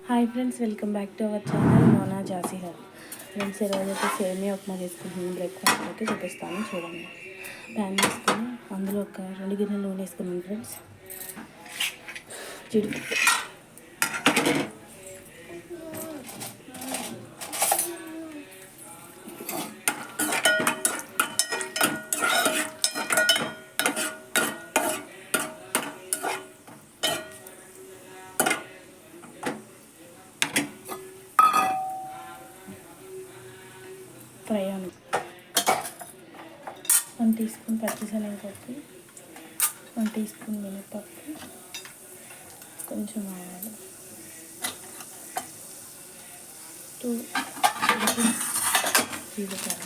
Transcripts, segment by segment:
Hi friends, welcome back to our channel మోనా జాసీ హర్. ఫ్రెండ్స్, ఈరోజైతే సేమియా ఉప్మా చేసుకుంటున్నాను. బ్రేక్ఫాస్ట్ అయితే చూపిస్తాను చూడండి. ప్యాన్ వేసుకొని అందులో ఒక 2 గిన్నెలు నూనె వేసుకున్నాను ఫ్రెండ్స్. జీడిపప్పు, ఫ్రై అని 1 టీ స్పూన్ పచ్చిశనగపప్పు, 1 టీ స్పూన్ మినపప్పు, కొంచెం ఆవాలు, 2 స్పూన్స్ జీలకర్ర,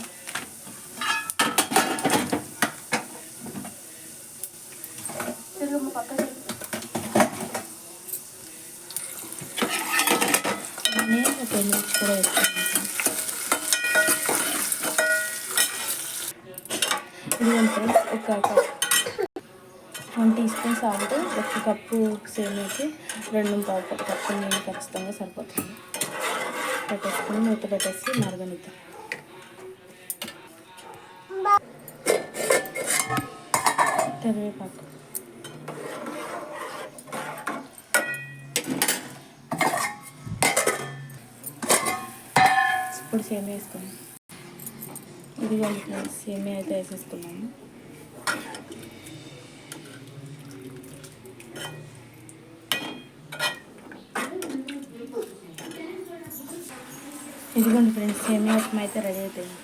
నేను ఒక మిర్చి కూడా వేసుకున్నాను. ఇదిగోండి ఫ్రెండ్స్, ఒక cup 1 teaspoon salt, 1 cup సేమియాకి 2.25 కప్పు నీళ్ళు ఖచ్చితంగా సరిపోతుంది. పెట్టేసుకుని మూత పెట్టేసి మరగనిద్దాం. కరివేపాకు, ఇప్పుడు సేమియా వేసుకున్నాం. ఇదిగోండి ఫ్రెండ్స్, సేమియా అయితే వేసేసుకున్నాము. ఇదిగోండి ఫ్రెండ్స్, సేమియా ఉప్మా అయితే రెడీ అయిపోయింది.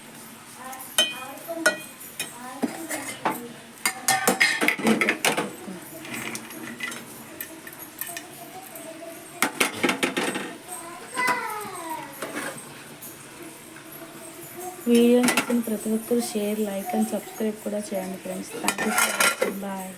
వీడియోని చూసిన ప్రతి ఒక్కరు షేర్, లైక్ అండ్ సబ్స్క్రైబ్ కూడా చేయండి friends. Thank you for watching. Bye.